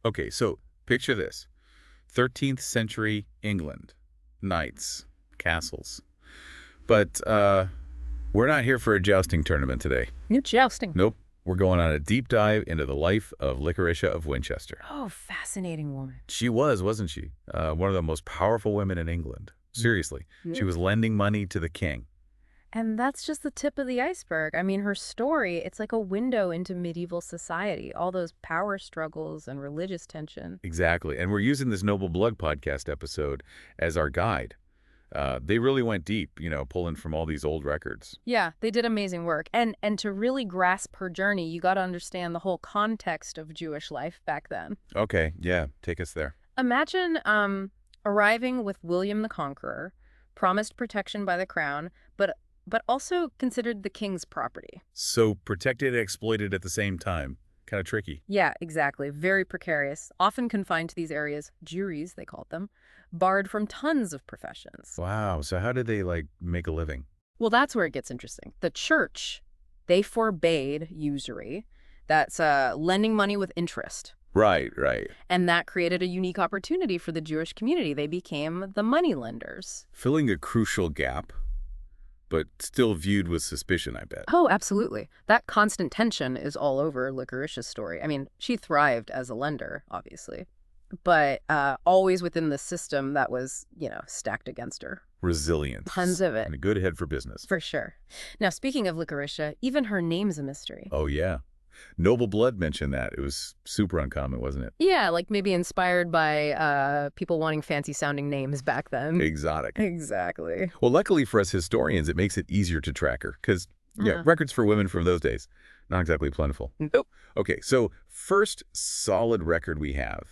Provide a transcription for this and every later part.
Okay, so picture this. 13th century England. Knights. Castles. But we're not here for a jousting tournament today. New jousting. Nope. We're going on a deep dive into the life of Licoricia of Winchester. Oh, fascinating woman. She was, wasn't she? One of the most powerful women in England. Seriously. She was lending money to the king. And that's just the tip of the iceberg. I mean, her story, it's like a window into medieval society, all those power struggles and religious tension. Exactly. And we're using this Noble Blood podcast episode as our guide. They really went deep, pulling from all these old records. Yeah, they did amazing work. And to really grasp her journey, you got to understand the whole context of Jewish life back then. Okay, yeah, take us there. Imagine arriving with William the Conqueror, promised protection by the crown, but also considered the king's property. So protected and exploited at the same time. Kind of tricky. Yeah, exactly. Very precarious. Often confined to these areas, juries, they called them, barred from tons of professions. Wow. So how did they, make a living? Well, that's where it gets interesting. The church, they forbade usury. That's lending money with interest. Right, right. And that created a unique opportunity for the Jewish community. They became the money lenders. Filling a crucial gap, but still viewed with suspicion, I bet. Oh, absolutely. That constant tension is all over Licoricia's story. I mean, she thrived as a lender, obviously, but always within the system that was, stacked against her. Resilience. Tons of it. And a good head for business. For sure. Now, speaking of Licoricia, even her name's a mystery. Oh, yeah. Noble Blood mentioned that. It was super uncommon, wasn't it? Yeah, like maybe inspired by people wanting fancy-sounding names back then. Exotic. Exactly. Well, luckily for us historians, it makes it easier to track her, because records for women from those days, not exactly plentiful. Nope. Okay, so first solid record we have,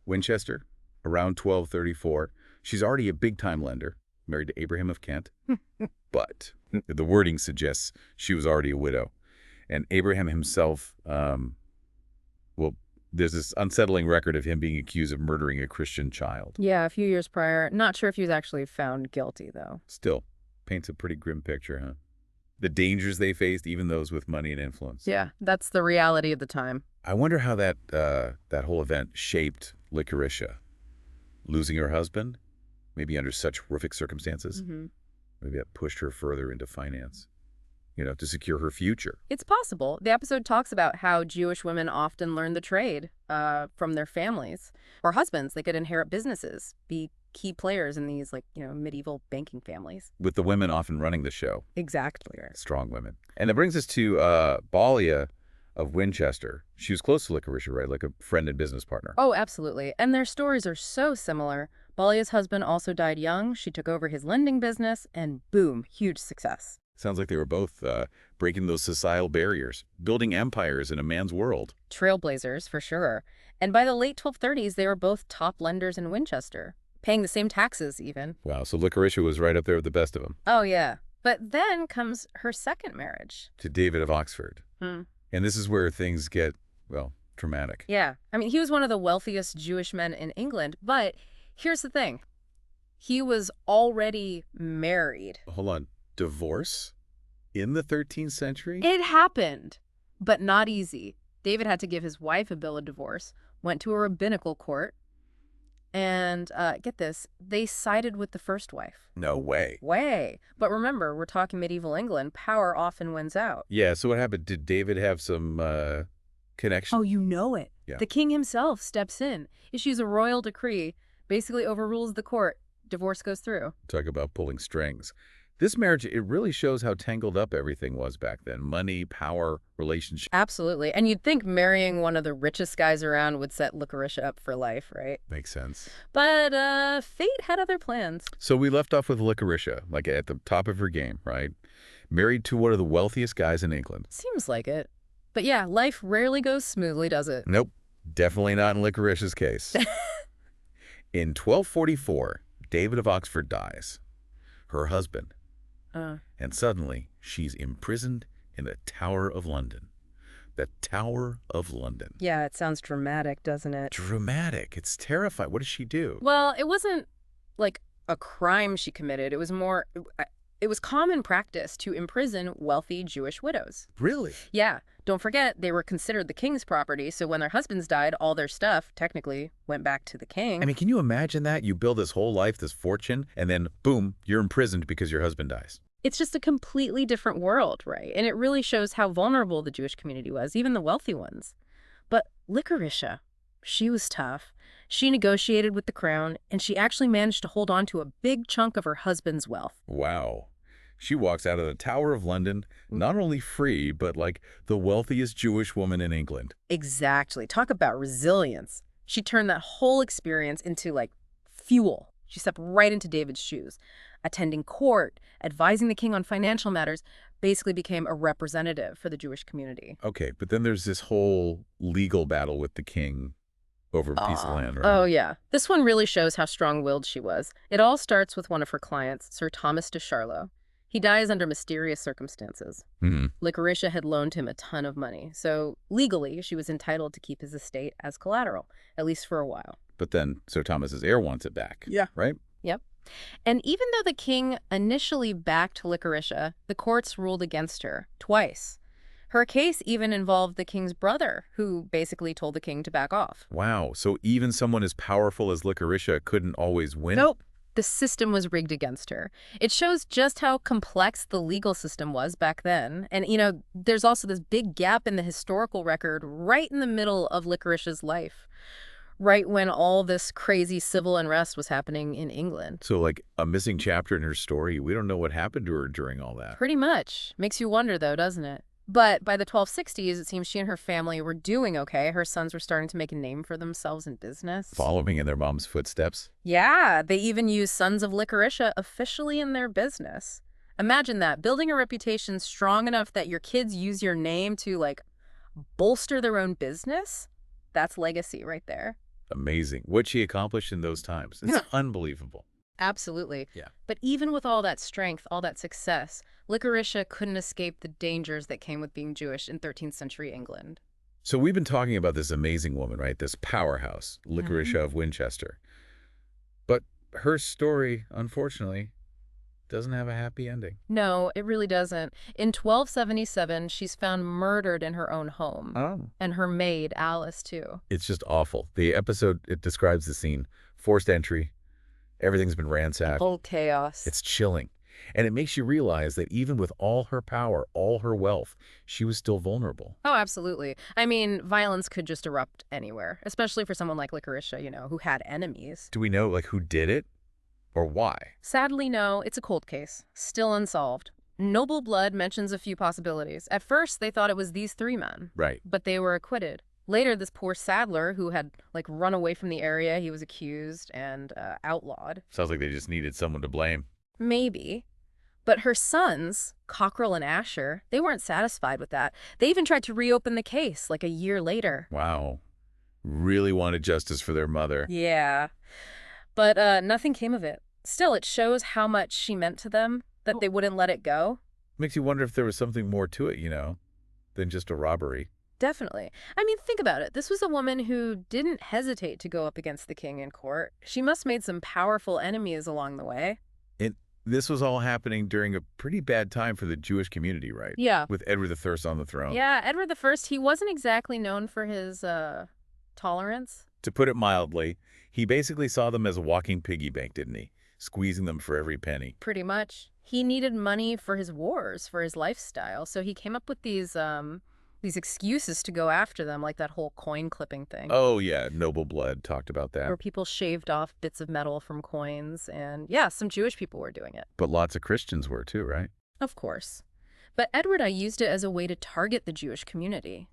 Winchester, around 1234. She's already a big-time lender, married to Abraham of Kent, but the wording suggests she was already a widow. And Abraham himself, there's this unsettling record of him being accused of murdering a Christian child. Yeah, a few years prior. Not sure if he was actually found guilty, though. Still, paints a pretty grim picture, huh? The dangers they faced, even those with money and influence. Yeah, that's the reality of the time. I wonder how that whole event shaped Licoricia. Losing her husband, maybe under such horrific circumstances. Mm-hmm. Maybe that pushed her further into finance. To secure her future. It's possible. The episode talks about how Jewish women often learn the trade from their families or husbands. They could inherit businesses, be key players in these, medieval banking families. With the women often running the show. Exactly right. Strong women. And that brings us to Balia of Winchester. She was close to Licoricia, right? Like a friend and business partner. Oh, absolutely. And their stories are so similar. Balia's husband also died young. She took over his lending business, and boom, huge success. Sounds like they were both breaking those societal barriers, building empires in a man's world. Trailblazers, for sure. And by the late 1230s, they were both top lenders in Winchester, paying the same taxes even. Wow, so Licoricia was right up there with the best of them. Oh, yeah. But then comes her second marriage. To David of Oxford. And this is where things get, dramatic. Yeah. I mean, he was one of the wealthiest Jewish men in England, but here's the thing. He was already married. Hold on. Divorce in the 13th century? It happened, but not easy. David had to give his wife a bill of divorce, went to a rabbinical court, and get this, they sided with the first wife. No way. But remember, we're talking medieval England. Power often wins out. Yeah, so what happened? Did David have some connection? Oh, you know it. Yeah. The king himself steps in, issues a royal decree, basically overrules the court. Divorce goes through. Talk about pulling strings. This marriage, it really shows how tangled up everything was back then. Money, power, relationships. Absolutely. And you'd think marrying one of the richest guys around would set Licoricia up for life, right? Makes sense. But fate had other plans. So we left off with Licoricia, like at the top of her game, right? Married to one of the wealthiest guys in England. Seems like it. But yeah, life rarely goes smoothly, does it? Nope. Definitely not in Licoricia's case. In 1244, David of Oxford dies. Her husband. And suddenly, she's imprisoned in the Tower of London. The Tower of London. Yeah, it sounds dramatic, doesn't it? Dramatic. It's terrifying. What does she do? Well, it wasn't like a crime she committed. It was common practice to imprison wealthy Jewish widows. Really? Yeah, Don't forget, they were considered the king's property, so when their husbands died, all their stuff technically went back to the king. I mean, can you imagine that? You build this whole life, this fortune, and then, boom, you're imprisoned because your husband dies. It's just a completely different world, right? And it really shows how vulnerable the Jewish community was, even the wealthy ones. But Licoricia, she was tough. She negotiated with the crown, and she actually managed to hold on to a big chunk of her husband's wealth. Wow. She walks out of the Tower of London, not only free, but like the wealthiest Jewish woman in England. Exactly. Talk about resilience. She turned that whole experience into, like, fuel. She stepped right into David's shoes. Attending court, advising the king on financial matters, basically became a representative for the Jewish community. Okay, but then there's this whole legal battle with the king over a piece of land, right? Oh, yeah. This one really shows how strong-willed she was. It all starts with one of her clients, Sir Thomas de Charlot. He dies under mysterious circumstances. Licoricia had loaned him a ton of money, so legally she was entitled to keep his estate as collateral, at least for a while. But then Sir Thomas's heir wants it back. Yeah. Right? Yep. And even though the king initially backed Licoricia, the courts ruled against her twice. Her case even involved the king's brother, who basically told the king to back off. Wow, so even someone as powerful as Licoricia couldn't always win? Nope. The system was rigged against her. It shows just how complex the legal system was back then. And, there's also this big gap in the historical record right in the middle of Licoricia's life, right when all this crazy civil unrest was happening in England. So like a missing chapter in her story. We don't know what happened to her during all that. Pretty much. Makes you wonder, though, doesn't it? But by the 1260s, it seems she and her family were doing okay. Her sons were starting to make a name for themselves in business. Following in their mom's footsteps? Yeah, they even used Sons of Licoricia officially in their business. Imagine that, building a reputation strong enough that your kids use your name to, like, bolster their own business. That's legacy right there. Amazing. What she accomplished in those times. It's unbelievable. Absolutely. Yeah. But even with all that strength, all that success, Licoricia couldn't escape the dangers that came with being Jewish in 13th century England. So we've been talking about this amazing woman, right? This powerhouse, Licoricia of Winchester. But her story, unfortunately, doesn't have a happy ending. No, it really doesn't. In 1277, she's found murdered in her own home. Oh. And her maid, Alice, too. It's just awful. The episode, it describes the scene. Forced entry. Everything's been ransacked. Whole chaos. It's chilling. And it makes you realize that even with all her power, all her wealth, she was still vulnerable. Oh, absolutely. I mean, violence could just erupt anywhere, especially for someone like Licoricia, who had enemies. Do we know, like, who did it? Or why? Sadly, no. It's a cold case. Still unsolved. Noble Blood mentions a few possibilities. At first, they thought it was these three men. Right. But they were acquitted. Later, this poor saddler who had, run away from the area, he was accused and outlawed. Sounds like they just needed someone to blame. Maybe. But her sons, Cockrell and Asher, they weren't satisfied with that. They even tried to reopen the case, a year later. Wow. Really wanted justice for their mother. Yeah. But nothing came of it. Still, it shows how much she meant to them, that they wouldn't let it go. Makes you wonder if there was something more to it, than just a robbery. Definitely. I mean, think about it. This was a woman who didn't hesitate to go up against the king in court. She must have made some powerful enemies along the way. And this was all happening during a pretty bad time for the Jewish community, right? Yeah. With Edward I on the throne. Yeah, Edward I, he wasn't exactly known for his tolerance. To put it mildly, he basically saw them as a walking piggy bank, didn't he? Squeezing them for every penny. Pretty much. He needed money for his wars, for his lifestyle, so he came up with these excuses to go after them, like that whole coin clipping thing. Oh, yeah. Noble Blood talked about that. Where people shaved off bits of metal from coins, and yeah, some Jewish people were doing it. But lots of Christians were too, right? Of course. But Edward I used it as a way to target the Jewish community.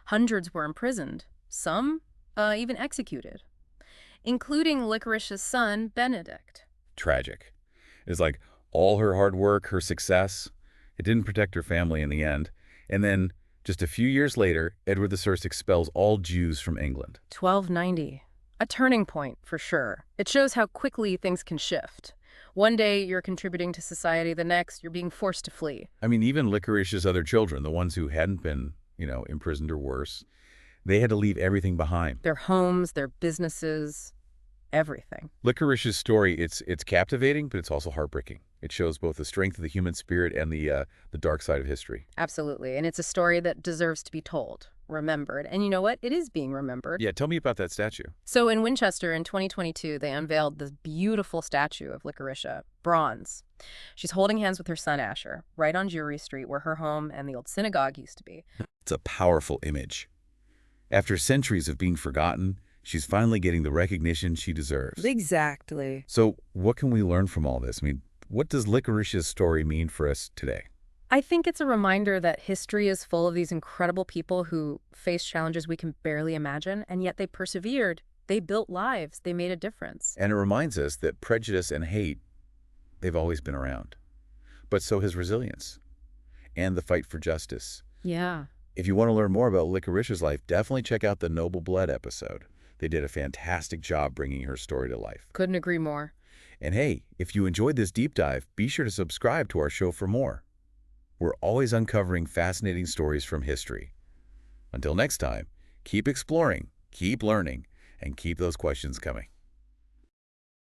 Hundreds were imprisoned, some even executed, including Licoricia's son, Benedict. Tragic. It's like all her hard work, her success, it didn't protect her family in the end. And then just a few years later, Edward I expels all Jews from England. 1290. A turning point, for sure. It shows how quickly things can shift. One day, you're contributing to society. The next, you're being forced to flee. I mean, even Licoricia's other children, the ones who hadn't been, imprisoned or worse, they had to leave everything behind. Their homes, their businesses, everything. Licoricia's story, it's captivating, but it's also heartbreaking. It shows both the strength of the human spirit and the dark side of history. Absolutely. And it's a story that deserves to be told, remembered. And you know what? It is being remembered. Yeah, tell me about that statue. So in Winchester in 2022, they unveiled this beautiful statue of Licoricia, bronze. She's holding hands with her son Asher, right on Jewry Street, where her home and the old synagogue used to be. It's a powerful image. After centuries of being forgotten, she's finally getting the recognition she deserves. Exactly. So what can we learn from all this? I mean, what does Licoricia's story mean for us today? I think it's a reminder that history is full of these incredible people who face challenges we can barely imagine, and yet they persevered. They built lives. They made a difference. And it reminds us that prejudice and hate, they've always been around. But so has resilience and the fight for justice. Yeah. If you want to learn more about Licoricia's life, definitely check out the Noble Blood episode. They did a fantastic job bringing her story to life. Couldn't agree more. And hey, if you enjoyed this deep dive, be sure to subscribe to our show for more. We're always uncovering fascinating stories from history. Until next time, keep exploring, keep learning, and keep those questions coming.